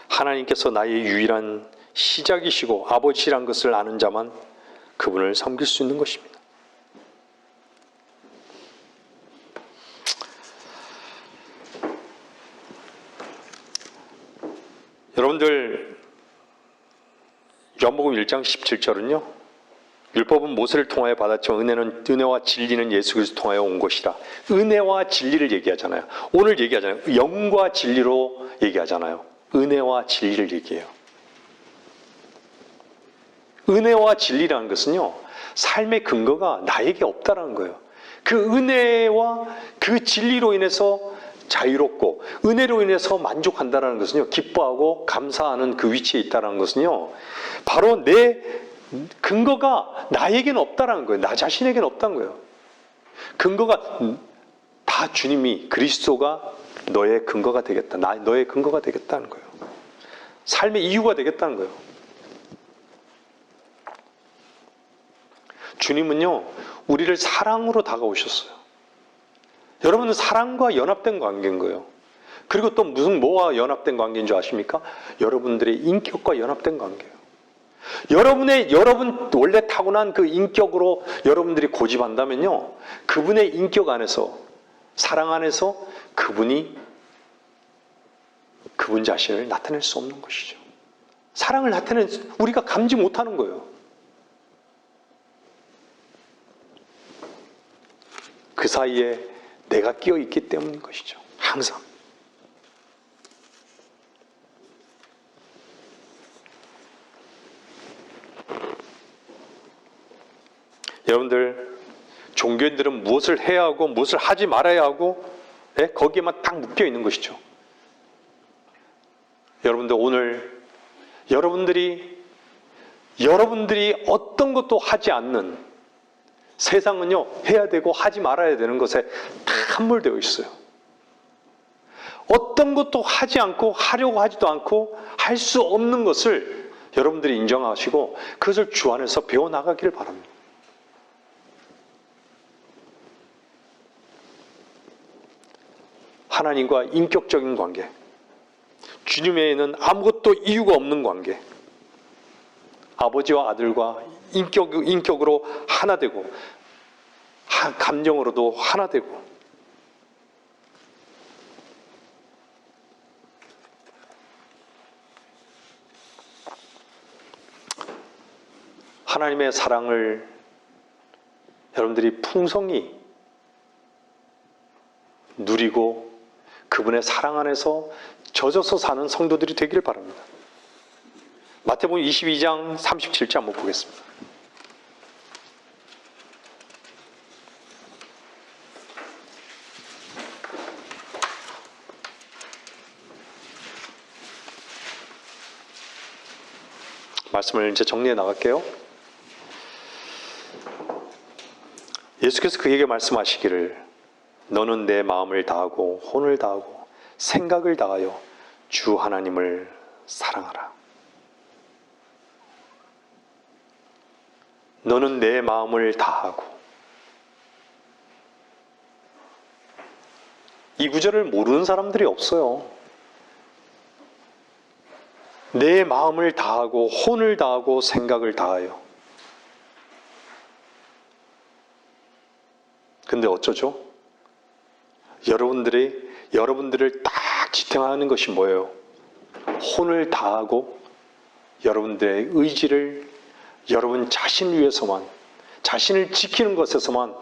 하나님께서 나의 유일한 시작이시고 아버지란 것을 아는 자만 그분을 섬길 수 있는 것입니다. 여러분들 요한복음 1장 17절은요. 율법은 모세를 통하여 받았지만 은혜와 진리는 예수 그리스도 통하여 온 것이라. 은혜와 진리를 얘기하잖아요. 오늘 얘기하잖아요. 영과 진리로 얘기하잖아요. 은혜와 진리를 얘기해요. 은혜와 진리라는 것은요. 삶의 근거가 나에게 없다라는 거예요. 그 은혜와 그 진리로 인해서 자유롭고 은혜로 인해서 만족한다는 것은요. 기뻐하고 감사하는 그 위치에 있다는 것은요. 바로 내 근거가 나에게는 없다는 거예요. 나 자신에게는 없다는 거예요. 근거가 다 주님이 그리스도가 너의 근거가 되겠다. 너의 근거가 되겠다는 거예요. 삶의 이유가 되겠다는 거예요. 주님은요. 우리를 사랑으로 다가오셨어요. 여러분은 사랑과 연합된 관계인 거예요. 그리고 또 뭐와 연합된 관계인 줄 아십니까? 여러분들의 인격과 연합된 관계예요. 여러분 원래 타고난 그 인격으로 여러분들이 고집한다면요. 그분의 인격 안에서 사랑 안에서 그분 자신을 나타낼 수 없는 것이죠. 사랑을 우리가 감지 못하는 거예요. 그 사이에 내가 끼어 있기 때문인 것이죠. 항상. 여러분들, 종교인들은 무엇을 해야 하고 무엇을 하지 말아야 하고 거기에만 딱 묶여 있는 것이죠. 여러분들, 오늘 여러분들이 어떤 것도 하지 않는, 세상은요 해야 되고 하지 말아야 되는 것에 다 함몰되어 있어요. 어떤 것도 하지 않고 하려고 하지도 않고 할 수 없는 것을 여러분들이 인정하시고 그것을 주 안에서 배워나가기를 바랍니다. 하나님과 인격적인 관계, 주님 외에는 아무것도 이유가 없는 관계, 아버지와 아들과 인격으로 하나 되고 감정으로도 하나 되고, 하나님의 사랑을 여러분들이 풍성히 누리고 그분의 사랑 안에서 젖어서 사는 성도들이 되기를 바랍니다. 마태복음 22장 37절 한번 보겠습니다. 말씀을 이제 정리해 나갈게요. 예수께서 그에게 말씀하시기를 너는 내 마음을 다하고 혼을 다하고 생각을 다하여 주 하나님을 사랑하라. 너는 내 마음을 다하고. 이 구절을 모르는 사람들이 없어요. 내 마음을 다하고 혼을 다하고 생각을 다하여. 근데 어쩌죠? 여러분들을 딱 지탱하는 것이 뭐예요? 혼을 다하고 여러분들의 의지를 여러분 자신을 위해서만, 자신을 지키는 것에서만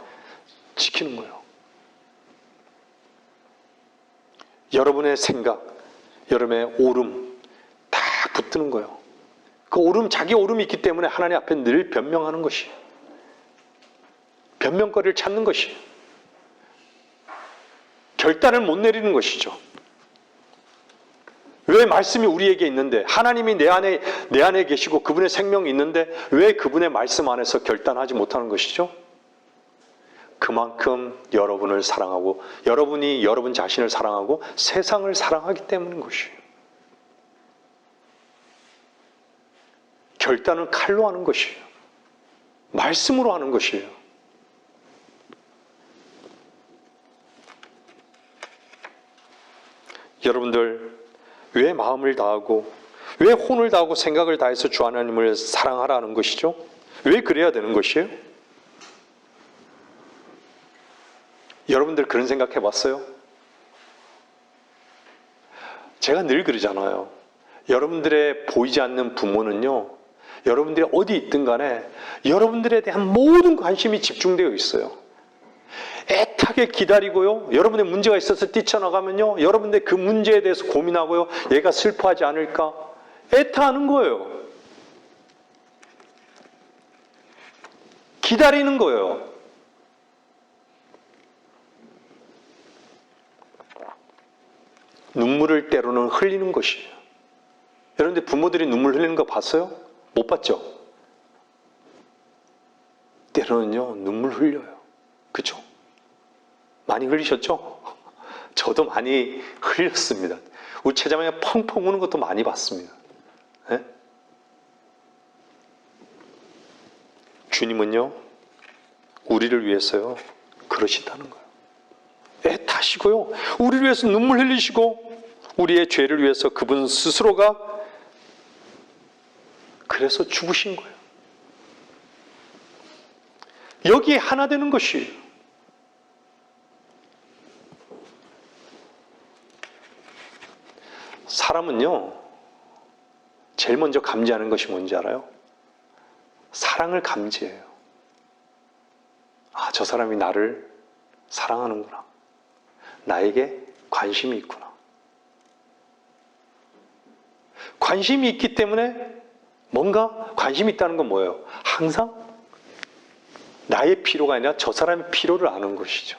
지키는 거예요. 여러분의 생각, 여러분의 오름 다 붙드는 거예요. 그 오름, 자기 오름이 있기 때문에 하나님 앞에 늘 변명하는 것이에요. 변명거리를 찾는 것이에요. 결단을 못 내리는 것이죠. 왜 말씀이 우리에게 있는데, 하나님이 내 안에 계시고 그분의 생명이 있는데 왜 그분의 말씀 안에서 결단하지 못하는 것이죠? 그만큼 여러분을 사랑하고 여러분이 여러분 자신을 사랑하고 세상을 사랑하기 때문인 것이에요. 결단은 칼로 하는 것이에요. 말씀으로 하는 것이에요. 여러분들, 왜 마음을 다하고 왜 혼을 다하고 생각을 다해서 주 하나님을 사랑하라는 것이죠? 왜 그래야 되는 것이에요? 여러분들 그런 생각 해봤어요? 제가 늘 그러잖아요. 여러분들의 보이지 않는 부모는요, 여러분들이 어디 있든 간에 여러분들에 대한 모든 관심이 집중되어 있어요. 애타게 기다리고요, 여러분의 문제가 있어서 뛰쳐나가면요, 여러분들 그 문제에 대해서 고민하고요, 얘가 슬퍼하지 않을까 애타하는 거예요. 기다리는 거예요. 눈물을 때로는 흘리는 것이에요. 여러분들 부모들이 눈물 흘리는 거 봤어요? 못 봤죠? 때로는요 눈물 흘려요. 그죠? 많이 흘리셨죠? 저도 많이 흘렸습니다. 우리 최자매가 펑펑 우는 것도 많이 봤습니다. 네? 주님은요 우리를 위해서요 그러신다는 거예요. 애타시고요, 우리를 위해서 눈물 흘리시고 우리의 죄를 위해서 그분 스스로가 그래서 죽으신 거예요. 여기에 하나 되는 것이에요. 사람은요 제일 먼저 감지하는 것이 뭔지 알아요? 사랑을 감지해요. 아, 저 사람이 나를 사랑하는구나. 나에게 관심이 있구나. 관심이 있기 때문에 뭔가 관심이 있다는 건 뭐예요? 항상 나의 필요가 아니라 저 사람의 필요를 아는 것이죠.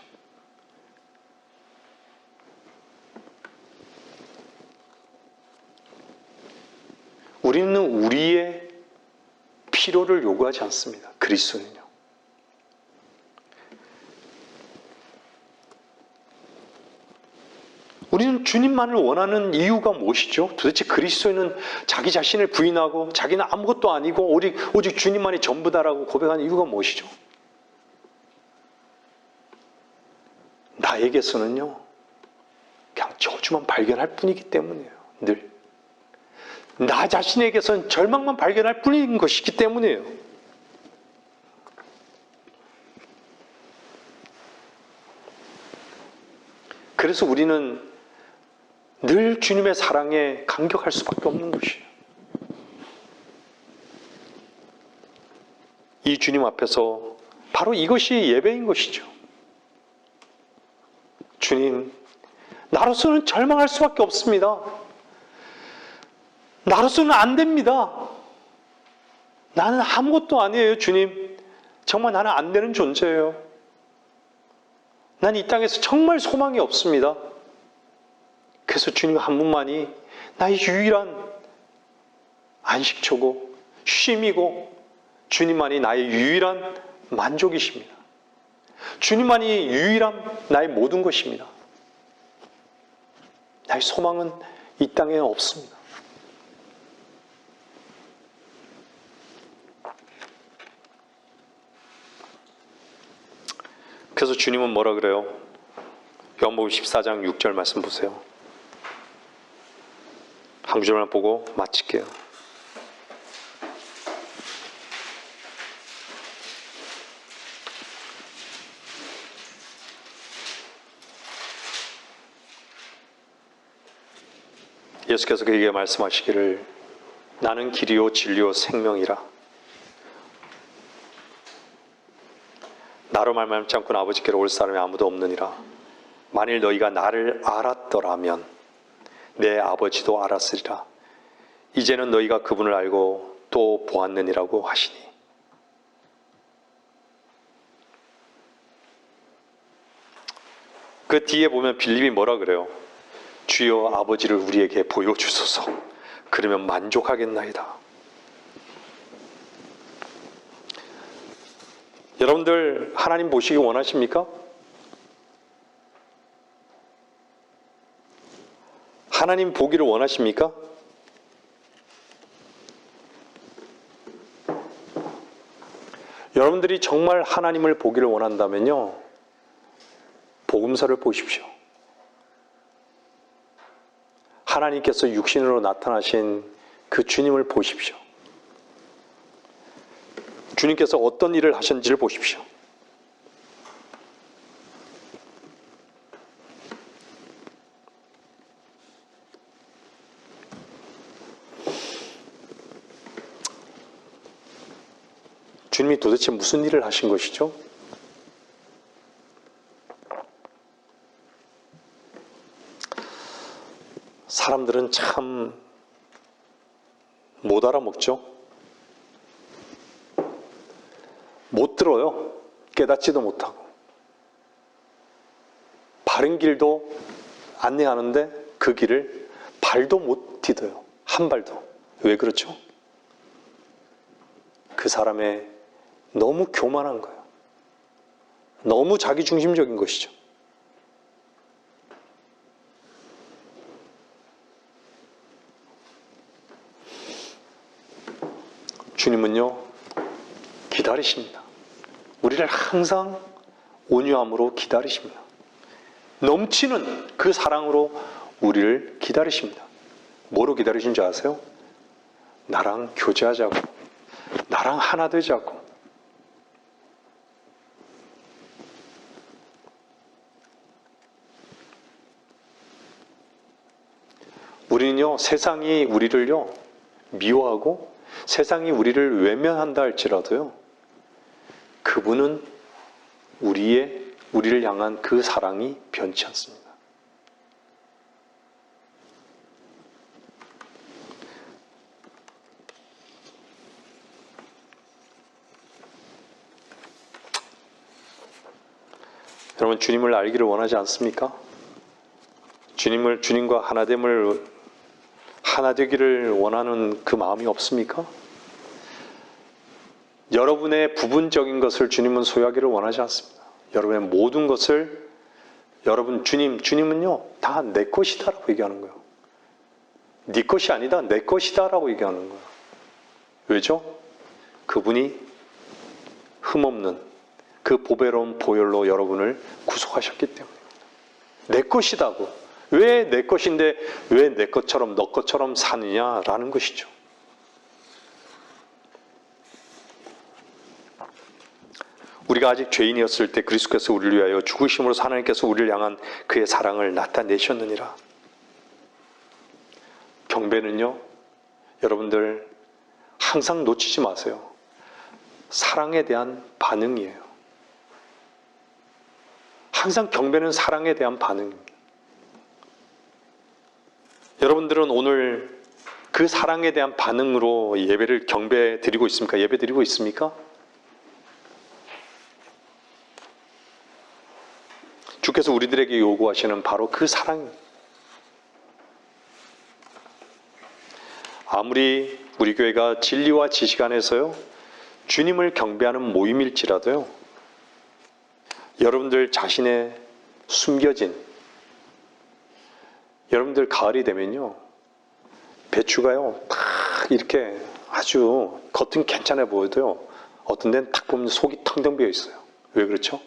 우리는 우리의 필요를 요구하지 않습니다. 그리스도는요. 우리는 주님만을 원하는 이유가 무엇이죠? 도대체 그리스도인은 자기 자신을 부인하고 자기는 아무것도 아니고 오직 주님만이 전부다라고 고백하는 이유가 무엇이죠? 나에게서는요, 그냥 저주만 발견할 뿐이기 때문이에요. 늘. 나 자신에게서는 절망만 발견할 뿐인 것이기 때문이에요. 그래서 우리는 늘 주님의 사랑에 감격할 수밖에 없는 것이에요. 이 주님 앞에서 바로 이것이 예배인 것이죠. 주님, 나로서는 절망할 수밖에 없습니다. 나로서는 안 됩니다. 나는 아무것도 아니에요, 주님. 정말 나는 안 되는 존재예요. 난 이 땅에서 정말 소망이 없습니다. 그래서 주님 한 분만이 나의 유일한 안식처고 쉼이고 주님만이 나의 유일한 만족이십니다. 주님만이 유일한 나의 모든 것입니다. 나의 소망은 이 땅에 없습니다. 그래서 주님은 뭐라 그래요? 요한복음 14장 6절 말씀 보세요. 한 구절만 보고 마칠게요. 예수께서 그에게 말씀하시기를 나는 길이요 진리요 생명이라. 나로 말미암지 않고는 아버지께로 올 사람이 아무도 없느니라. 만일 너희가 나를 알았더라면 내 아버지도 알았으리라. 이제는 너희가 그분을 알고 또 보았느니라고 하시니. 그 뒤에 보면 빌립이 뭐라 그래요? 주여 아버지를 우리에게 보여주소서. 그러면 만족하겠나이다. 여러분들 하나님 보시기 원하십니까? 하나님 보기를 원하십니까? 여러분들이 정말 하나님을 보기를 원한다면요, 복음서를 보십시오. 하나님께서 육신으로 나타나신 그 주님을 보십시오. 주님께서 어떤 일을 하셨는지를 보십시오. 주님이 도대체 무슨 일을 하신 것이죠? 사람들은 참 못 알아먹죠? 못 들어요. 깨닫지도 못하고. 바른 길도 안내하는데 그 길을 발도 못 디뎌요. 한 발도. 왜 그렇죠? 그 사람의 너무 교만한 거예요. 너무 자기중심적인 것이죠. 주님은요, 기다리십니다. 우리를 항상 온유함으로 기다리십니다. 넘치는 그 사랑으로 우리를 기다리십니다. 뭐로 기다리신 줄 아세요? 나랑 교제하자고, 나랑 하나 되자고. 우리는요, 세상이 우리를요 미워하고 세상이 우리를 외면한다 할지라도요, 그분은 우리를 향한 그 사랑이 변치 않습니다. 여러분 주님을 알기를 원하지 않습니까? 주님과 하나됨을 하나 되기를 원하는 그 마음이 없습니까? 여러분의 부분적인 것을 주님은 소유하기를 원하지 않습니다. 여러분의 모든 것을 주님은요 다 내 것이다라고 얘기하는 거예요. 네 것이 아니다 내 것이다라고 얘기하는 거예요. 왜죠? 그분이 흠없는 그 보배로운 보혈로 여러분을 구속하셨기 때문입니다. 내 것이다고. 왜 내 것인데 왜 내 것처럼 너 것처럼 사느냐라는 것이죠. 우리가 아직 죄인이었을 때 그리스도께서 우리를 위하여 죽으심으로 하나님께서 우리를 향한 그의 사랑을 나타내셨느니라. 경배는요, 여러분들 항상 놓치지 마세요. 사랑에 대한 반응이에요. 항상 경배는 사랑에 대한 반응입니다. 여러분들은 오늘 그 사랑에 대한 반응으로 예배를 경배 드리고 있습니까? 예배 드리고 있습니까? 주께서 우리들에게 요구하시는 바로 그 사랑입니다. 아무리 우리 교회가 진리와 지식 안에서요 주님을 경배하는 모임일지라도요 여러분들 자신의 숨겨진 여러분들 가을이 되면요 배추가요 딱 이렇게 아주 겉은 괜찮아 보여도요 어떤 데는 딱 보면 속이 텅텅 비어 있어요. 왜 그렇죠?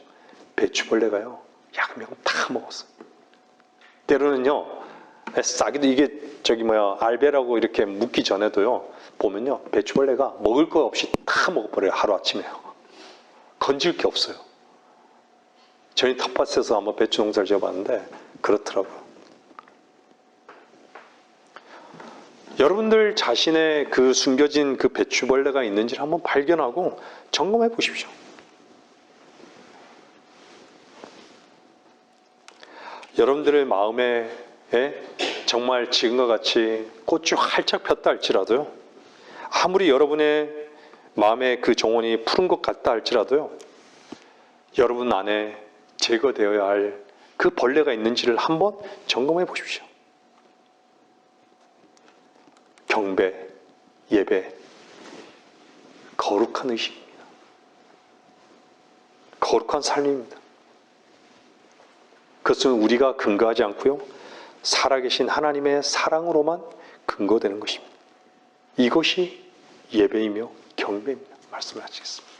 배추벌레가요 야금야금 다 먹었어요. 때로는요 싹이도 이게 알배라고 이렇게 묻기 전에도요 보면요 배추벌레가 먹을 거 없이 다 먹어버려요. 하루아침에요. 건질 게 없어요. 저희 텃밭에서 한번 배추 농사를 지어봤는데 그렇더라고요. 여러분들 자신의 그 숨겨진 그 배추벌레가 있는지를 한번 발견하고 점검해 보십시오. 여러분들의 마음에 정말 지금과 같이 꽃이 활짝 폈다 할지라도요 아무리 여러분의 마음에 그 정원이 푸른 것 같다 할지라도요 여러분 안에 제거되어야 할 그 벌레가 있는지를 한번 점검해 보십시오. 경배, 예배, 거룩한 의식입니다. 거룩한 삶입니다. 그것은 우리가 근거하지 않고요 살아계신 하나님의 사랑으로만 근거되는 것입니다. 이것이 예배이며 경배입니다. 말씀을 하시겠습니다.